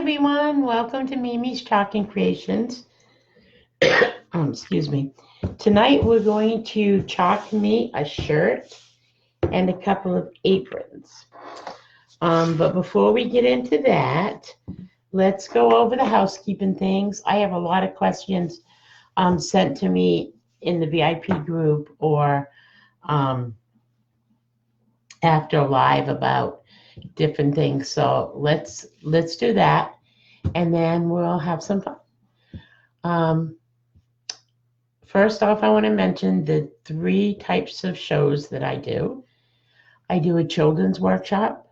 everyone. Welcome to Mimi's Talking Creations. Excuse me. Tonight we're going to chalk me a shirt and a couple of aprons. But before we get into that, let's go over the housekeeping things. I have a lot of questions sent to me in the VIP group or after live about different things. So let's do that, and then we'll have some fun. First off, I want to mention the 3 types of shows that I do. I do a children's workshop.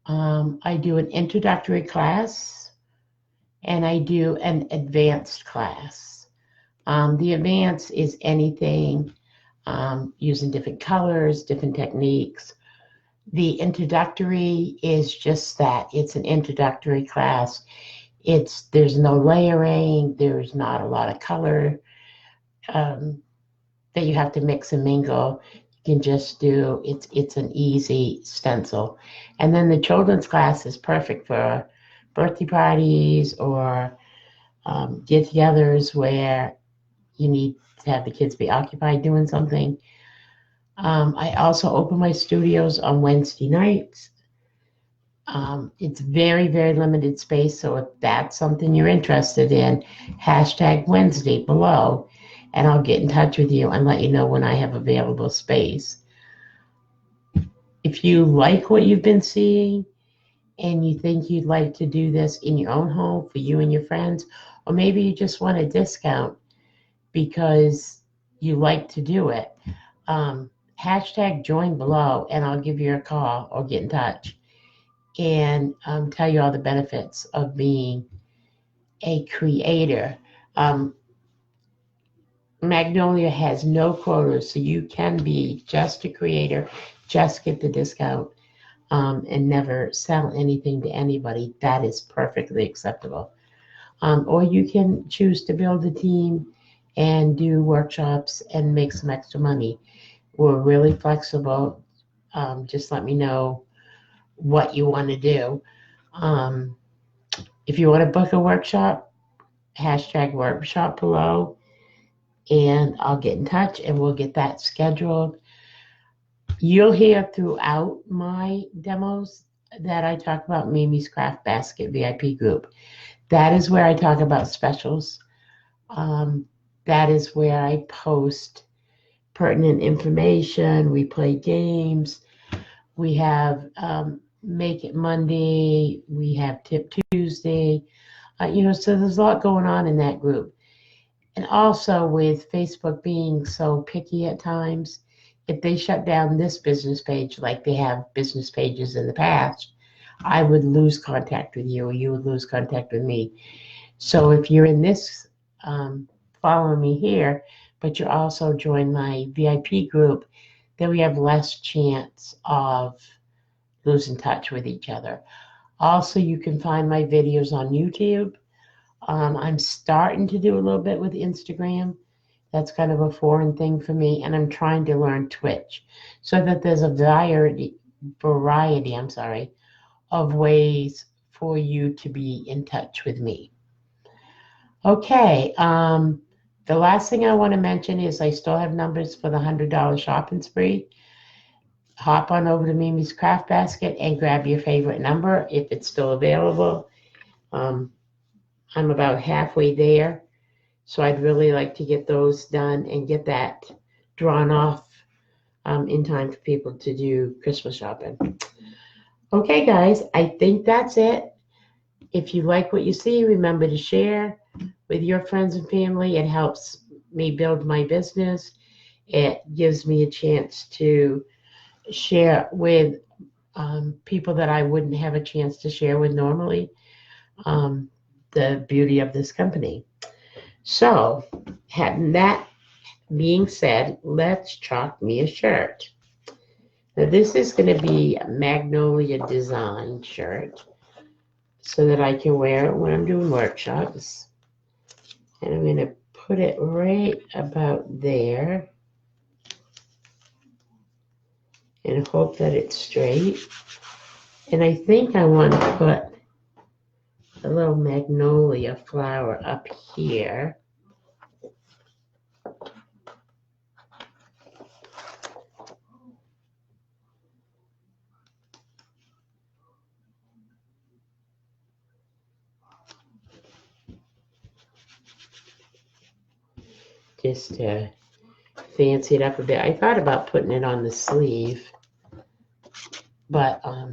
I do an introductory class, and I do an advanced class. The advanced is anything using different colors, different techniques. The introductory is just that. It's an introductory class. There's no layering, there's not a lot of color that you have to mix and mingle. You can just do it's an easy stencil. And then the children's class is perfect for birthday parties or get-togethers where you need to have the kids be occupied doing something. I also open my studios on Wednesday nights. It's very, very limited space, so if that's something you're interested in, #Wednesday below, and I'll get in touch with you and let you know when I have available space. If you like what you've been seeing and you think you'd like to do this in your own home for you and your friends, or maybe you just want a discount because you like to do it, #join below and I'll give you a call or get in touch and tell you all the benefits of being a creator. Magnolia has no quotas, so you can be just a creator, just get the discount, and never sell anything to anybody. That is perfectly acceptable. Or you can choose to build a team and do workshops and make some extra money. We're really flexible. Just let me know what you want to do. If you want to book a workshop, #workshop below, and I'll get in touch and we'll get that scheduled. You'll hear throughout my demos that I talk about Mimi's Craft Basket VIP group. That is where I talk about specials. That is where I post pertinent information. We play games. We have Make It Monday. We have Tip Tuesday. So there's a lot going on in that group. And also with Facebook being so picky at times, if they shut down this business page like they have business pages in the past, I would lose contact with you or you would lose contact with me. So if you're in this, following me here, but you also join my VIP group, then we have less chance of losing touch with each other. Also, you can find my videos on YouTube. I'm starting to do a little bit with Instagram. That's kind of a foreign thing for me, and I'm trying to learn Twitch so that there's a variety of ways for you to be in touch with me. Okay, the last thing I want to mention is I still have numbers for the $100 shopping spree. Hop on over to Mimi's Craft Basket and grab your favorite number if it's still available. I'm about halfway there, so I'd really like to get those done and get that drawn off in time for people to do Christmas shopping. Okay, guys, I think that's it. If you like what you see, remember to share with your friends and family. It helps me build my business. It gives me a chance to share with people that I wouldn't have a chance to share with normally. The beauty of this company. So, having that being said, let's chalk me a shirt. Now, this is going to be a Magnolia design shirt so that I can wear it when I'm doing workshops. And I'm going to put it right about there and hope that it's straight. And I think I want to put a little magnolia flower up here. Just to fancy it up a bit. I thought about putting it on the sleeve, but I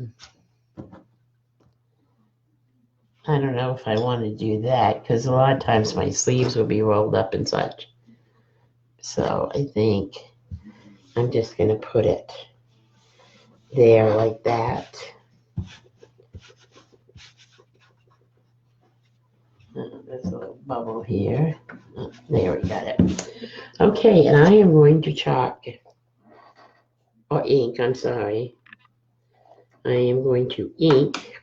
don't know if I want to do that because a lot of times my sleeves will be rolled up and such. So I think I'm just going to put it there like that. There's a little bubble here. There, we got it. Okay, and I am going to chalk, or ink, I'm sorry. I am going to ink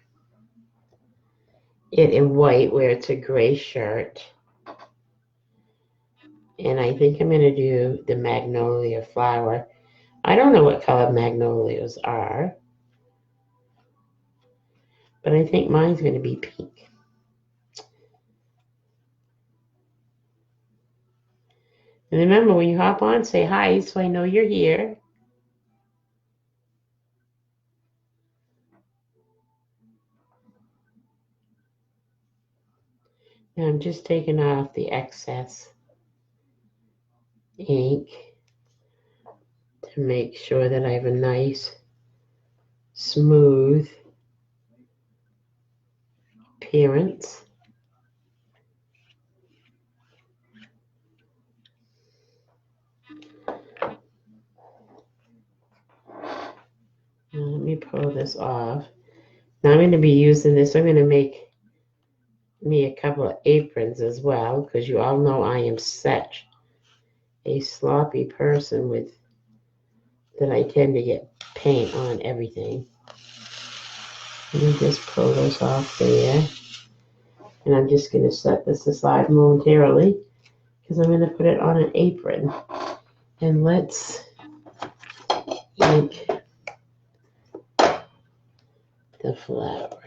it in white where it's a gray shirt. And I think I'm going to do the magnolia flower. I don't know what color magnolias are, but I think mine's going to be pink. And remember, when you hop on, say hi so I know you're here. Now I'm just taking off the excess ink to make sure that I have a nice, smooth appearance. Now let me pull this off. Now I'm going to be using this. I'm going to make me a couple of aprons as well, because you all know I am such a sloppy person with that I tend to get paint on everything. Let me just pull this off there. And I'm just going to set this aside momentarily because I'm going to put it on an apron. And let's ink the flower.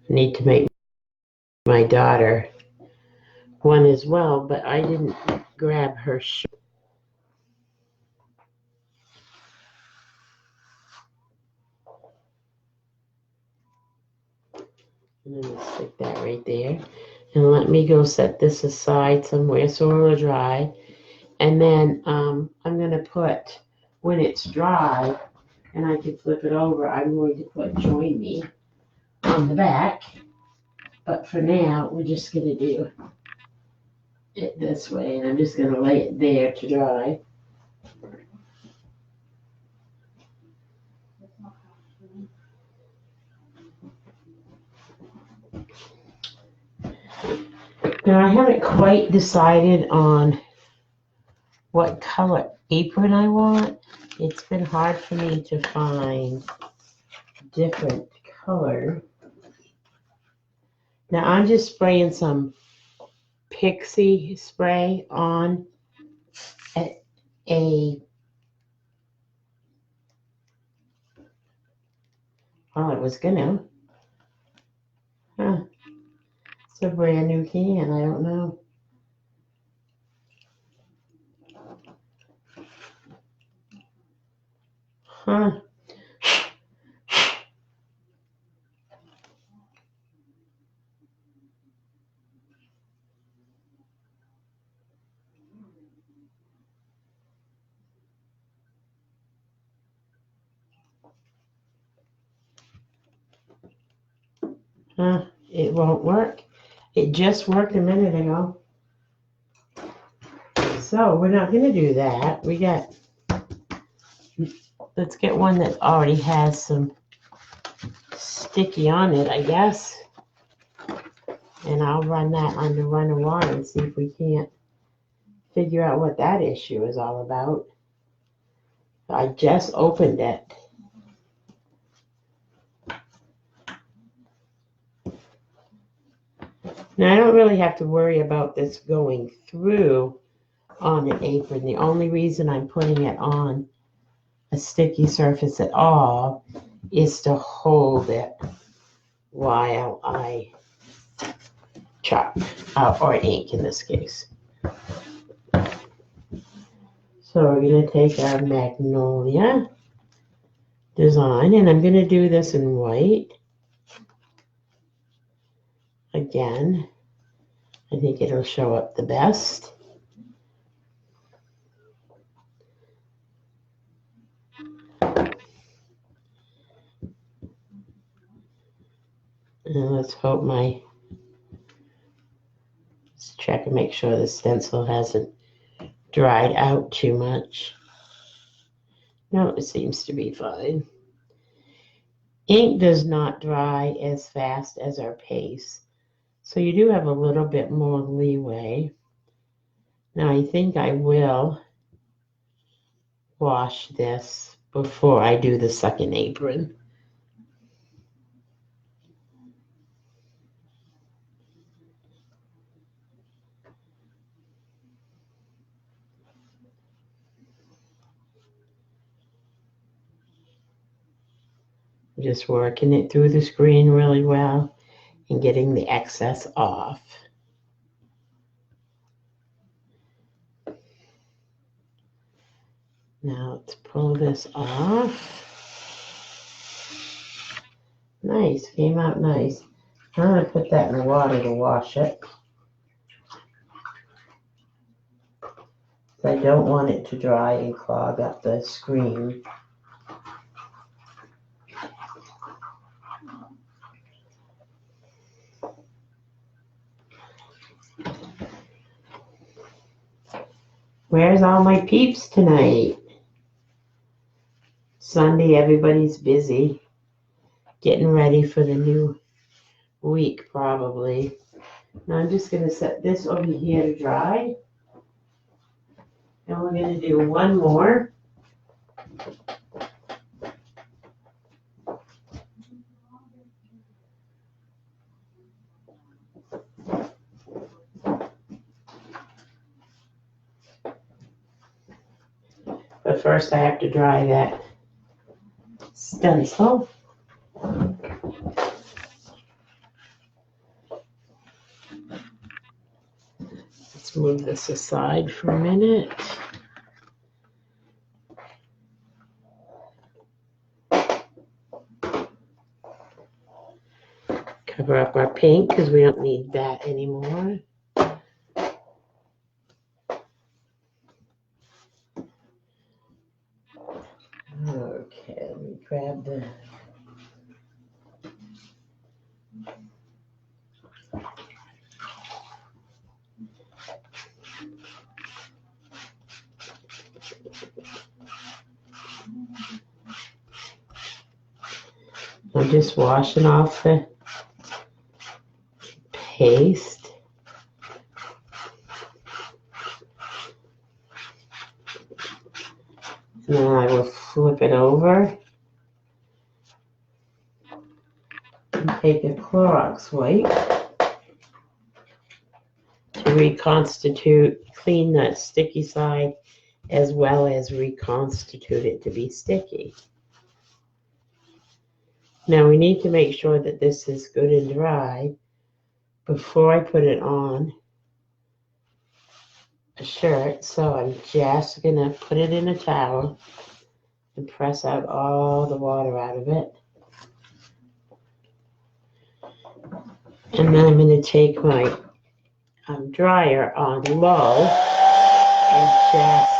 Need to make my daughter one as well, but I didn't grab her shirt. I'm going to stick that right there. And let me go set this aside somewhere so it'll dry. And then I'm going to put, when it's dry, and I can flip it over, I'm going to put join me on the back. But for now, we're just going to do it this way. And I'm just going to lay it there to dry. Now, I haven't quite decided on what color apron I want. It's been hard for me to find different color. Now, I'm just spraying some pixie spray on well, I was gonna. It's a brand new can. I don't know. It won't work. It just worked a minute ago. So we're not gonna do that. Let's get one that already has some sticky on it, I guess. And I'll run that under running water and see if we can't figure out what that issue is all about. I just opened it. Now, I don't really have to worry about this going through on an apron. The only reason I'm putting it on a sticky surface at all is to hold it while I chalk, or ink in this case. So we're going to take our Magnolia design, and I'm going to do this in white. Again, I think it'll show up the best. And let's hope let's check and make sure the stencil hasn't dried out too much. No, it seems to be fine. Ink does not dry as fast as our paste, so you do have a little bit more leeway. Now I think I will wash this before I do the second apron. Just working it through the screen really well and getting the excess off. Now let's pull this off. Nice, came out nice. I'm going to put that in the water to wash it. I don't want it to dry and clog up the screen. Where's all my peeps tonight? Sunday, everybody's busy getting ready for the new week, probably. Now I'm just going to set this over here to dry. And we're going to do one more. But first I have to dry that stencil. Let's move this aside for a minute. Cover up our pink because we don't need that anymore. Okay, let me grab the I'm just washing off the paste. And then I will flip it over and take a Clorox wipe to reconstitute, clean that sticky side as well as reconstitute it to be sticky. Now we need to make sure that this is good and dry before I put it on a shirt. So I'm just gonna put it in a towel and press out all the water out of it. And then I'm gonna take my dryer on low and just,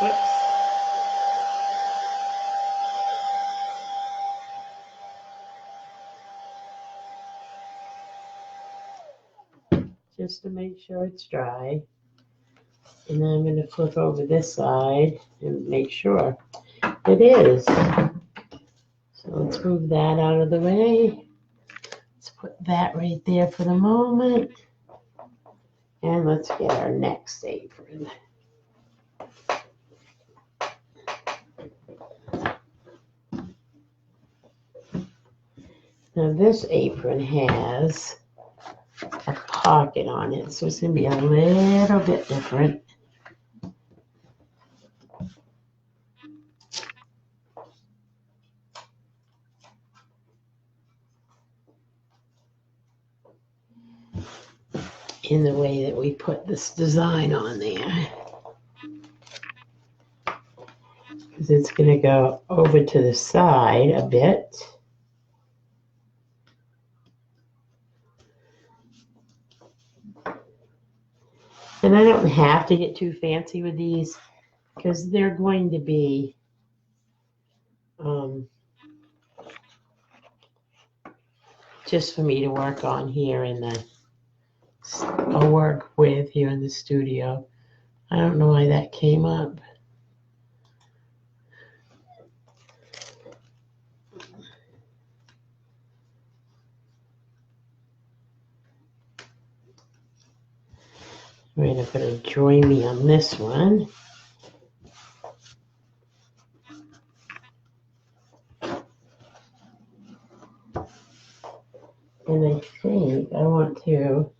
whoops. Just to make sure it's dry. And then I'm going to flip over this side and make sure it is. So let's move that out of the way. Let's put that right there for the moment. And let's get our next apron. Now this apron has a pocket on it, so it's going to be a little bit different. In the way that we put this design on there. Because it's going to go over to the side a bit. And I don't have to get too fancy with these because they're going to be just for me to work on here in the, I'll work with here in the studio. I don't know why that came up. We're going to put a join me on this one. And I think I want to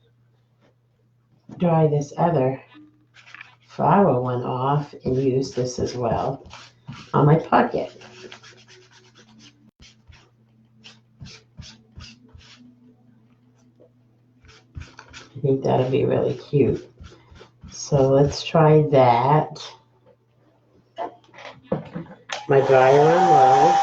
dry this other flower one off and use this as well on my pocket. I think that'll be really cute. So let's try that. My dryer on low.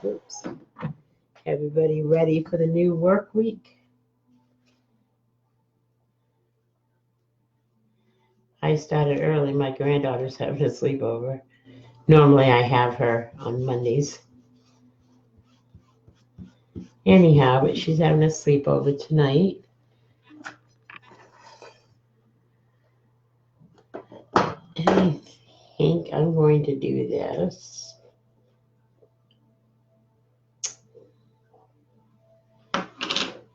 Oops. Everybody ready for the new work week? I started early. My granddaughter's having a sleepover. Normally I have her on Mondays. Anyhow, but she's having a sleepover tonight. And I think I'm going to do this.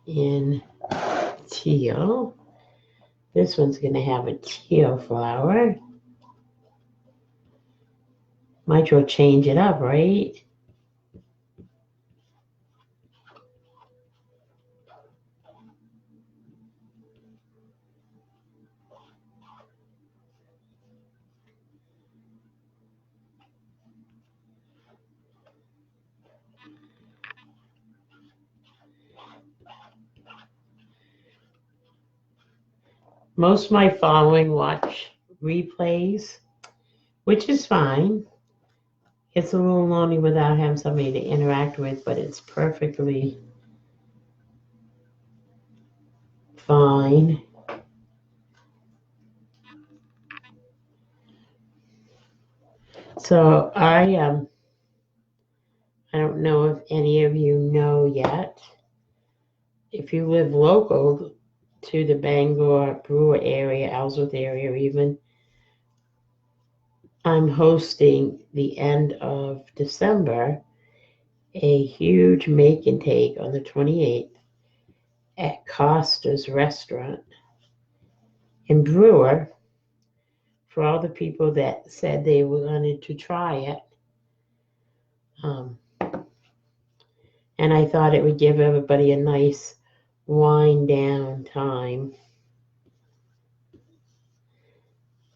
In teal. This one's going to have a teal flower. Might as well change it up, right? Most of my following watch replays, which is fine. It's a little lonely without having somebody to interact with, but it's perfectly fine. So I don't know if any of you know yet. If you live local to the Bangor, Brewer area, Ellsworth area even, I'm hosting the end of December a huge make and take on the 28th at Costa's Restaurant in Brewer for all the people that said they wanted to try it. And I thought it would give everybody a nice wind down time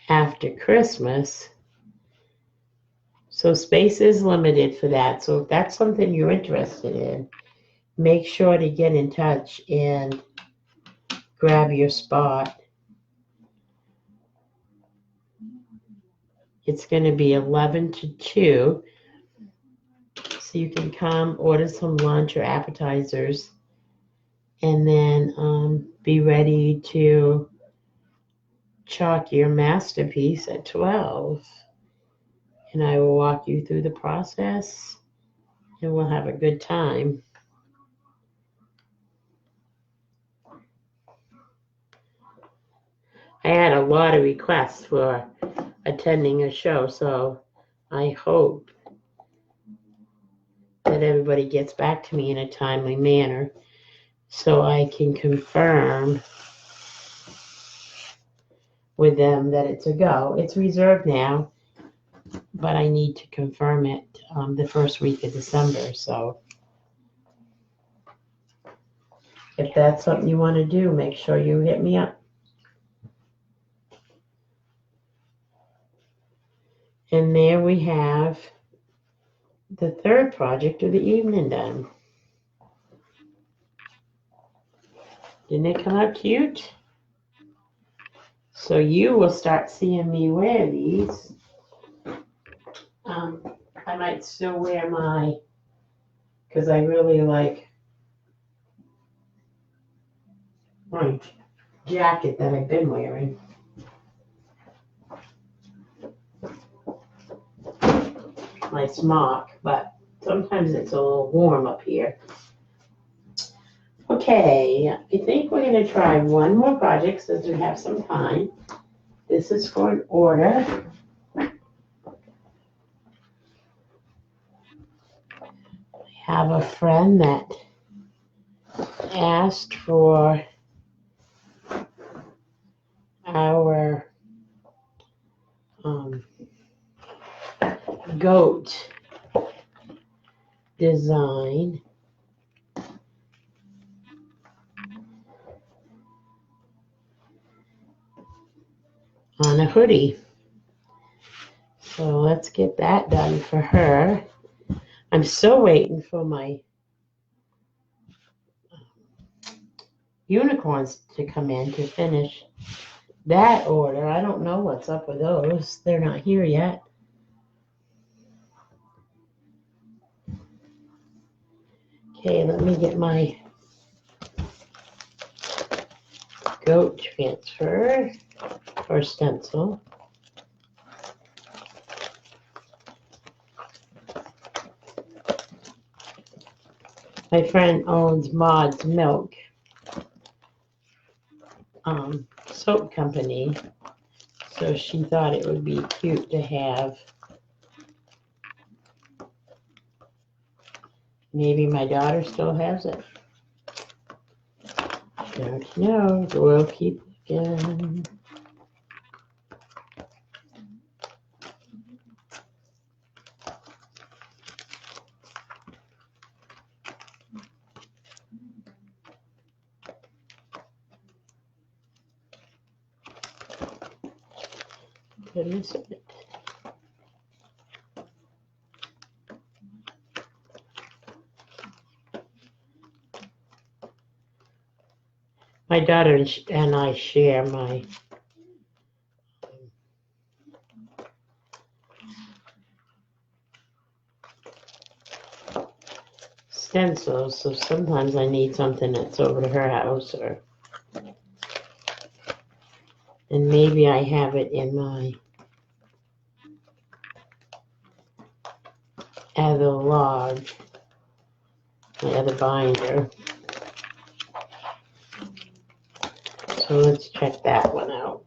after Christmas. So space is limited for that. So if that's something you're interested in, make sure to get in touch and grab your spot. It's going to be 11 to 2. So you can come, order some lunch or appetizers, and then be ready to chalk your masterpiece at 12. And I will walk you through the process and we'll have a good time. I had a lot of requests for attending a show, so I hope that everybody gets back to me in a timely manner so I can confirm with them that it's a go. It's reserved now, but I need to confirm it the first week of December. So if that's something you want to do, make sure you hit me up. And there we have the third project of the evening done. Didn't it come out cute? So you will start seeing me wear these. I might still wear because I really like my jacket that I've been wearing. My smock, but sometimes it's a little warm up here. Okay, I think we're going to try one more project since we have some time. This is for an order. I have a friend that asked for our goat design. On a hoodie. So let's get that done for her. I'm still waiting for my unicorns to come in to finish that order. I don't know what's up with those. They're not here yet. Okay, let me get my goat transfer or stencil. My friend owns Maud's Milk soap company, so she thought it would be cute to have. Maybe my daughter still has it. Don't know. We'll keep looking. Goodness of it. My daughter and I share my stencils, so sometimes I need something that's over to her house, and maybe I have it in my other log, my other binder. So let's check that one out.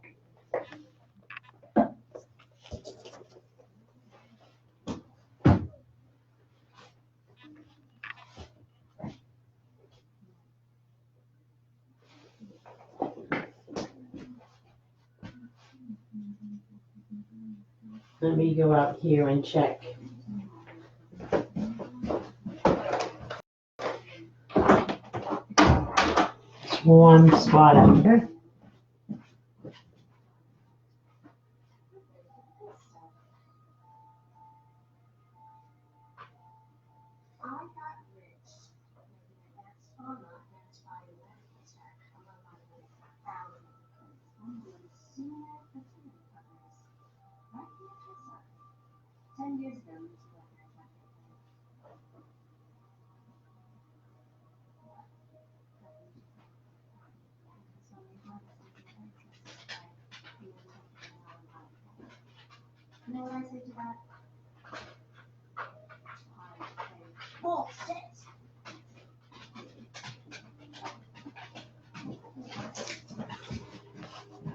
Let me go out here and check. It's one spot under.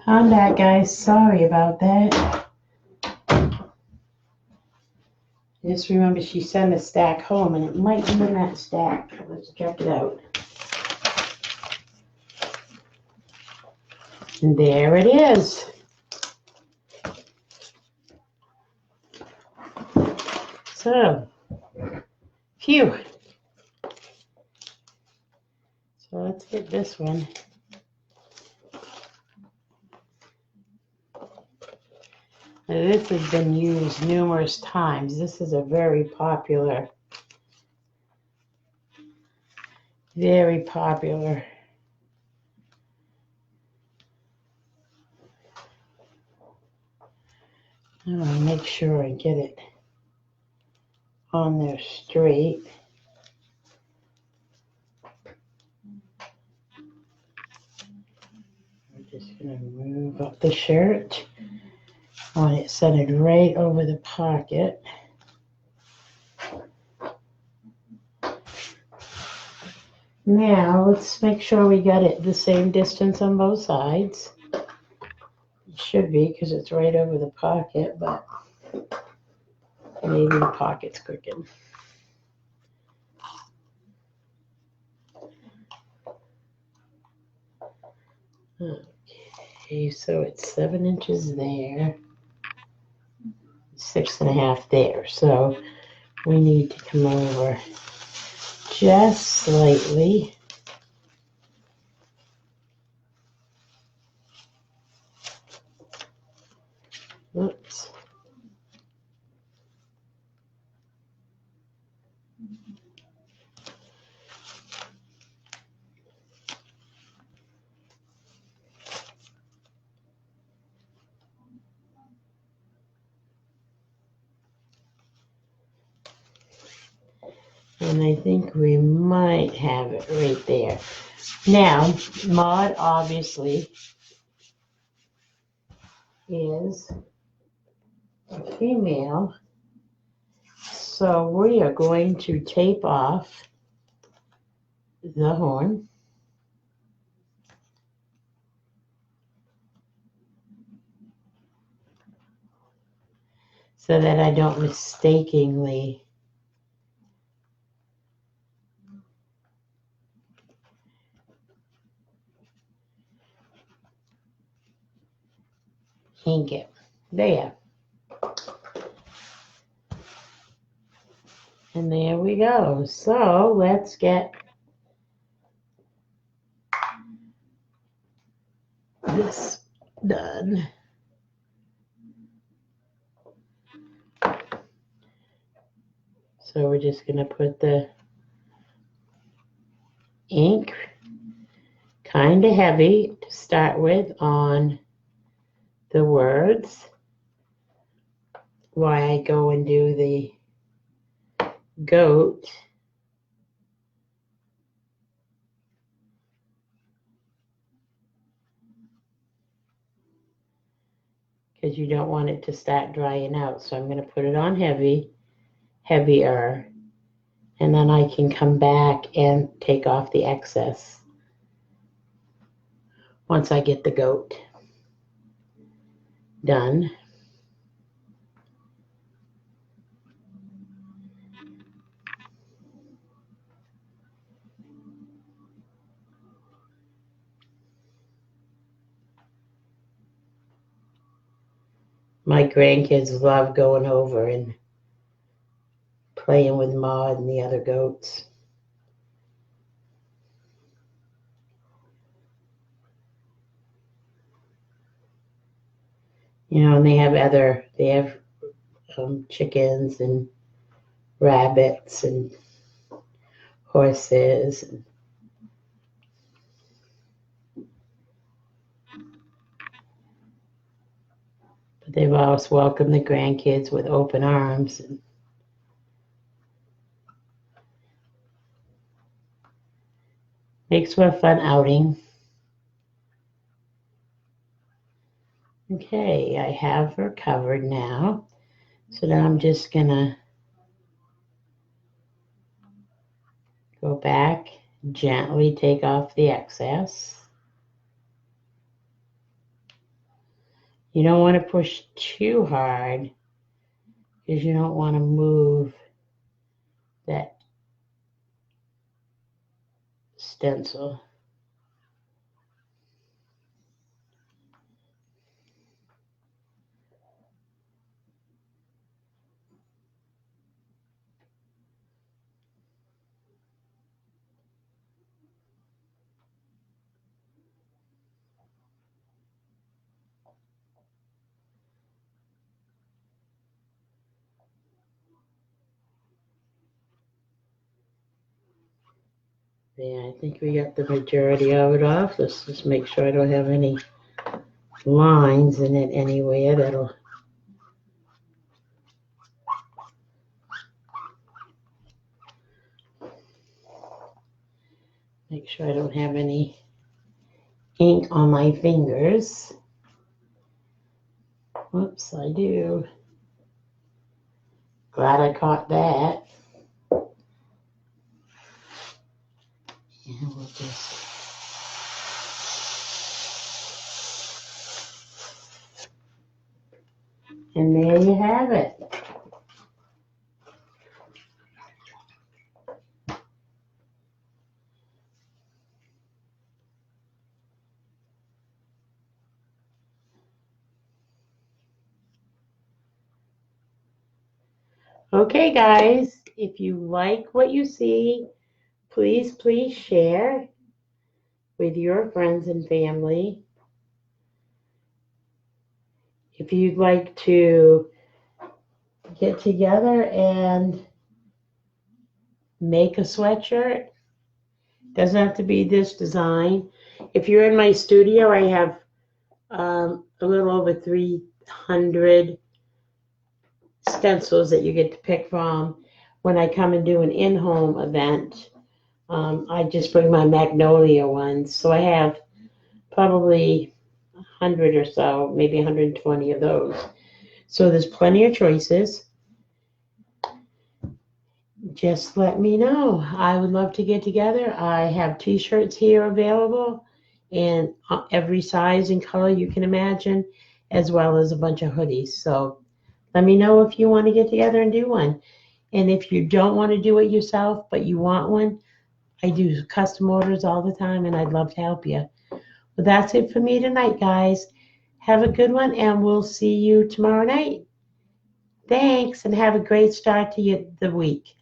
I'm back, guys. Sorry about that. Just remember she sent a stack home, and it might be in that stack. Let's check it out. And there it is. So, phew. So let's get this one. Now, this has been used numerous times. This is a very popular. I want to make sure I get it on there straight. I'm just going to move up the shirt. I want it centered right over the pocket. Now, let's make sure we got it the same distance on both sides. It should be because it's right over the pocket, but maybe the pocket's crooked. Okay, so it's 7 inches there, 6.5 there. So we need to come over just slightly. Oops. And I think we might have it right there. Now, Maud obviously is a female, so we are going to tape off the horn. So that I don't mistakenly kink it. There. And there we go. So let's get this done. So we're just going to put the ink, kind of heavy to start with, on the words while I go and do the goat. Because you don't want it to start drying out. So I'm going to put it on heavier, and then I can come back and take off the excess once I get the goat done. My grandkids love going over and playing with Maud and the other goats. You know, and they have chickens and rabbits and horses. But they've always welcomed the grandkids with open arms. Makes for a fun outing. Okay, I have her covered now. So now I'm just gonna go back, gently take off the excess. You don't want to push too hard because you don't want to move that stencil. Yeah, I think we got the majority of it off. Let's just make sure I don't have any lines in it anywhere that'll. Make sure I don't have any ink on my fingers. Whoops, I do. Glad I caught that. And we'll just. And there you have it. Okay, guys, if you like what you see, please share with your friends and family. If you'd like to get together and make a sweatshirt, doesn't have to be this design. If you're in my studio, I have a little over 300 stencils that you get to pick from. When I come and do an in-home event, I just bring my Magnolia ones. So I have probably 100 or so, maybe 120 of those. So there's plenty of choices. Just let me know. I would love to get together. I have t-shirts here available in every size and color you can imagine, as well as a bunch of hoodies. So let me know if you want to get together and do one. And if you don't want to do it yourself, but you want one, I do custom orders all the time, and I'd love to help you. But that's it for me tonight, guys. Have a good one, and we'll see you tomorrow night. Thanks, and have a great start to the week.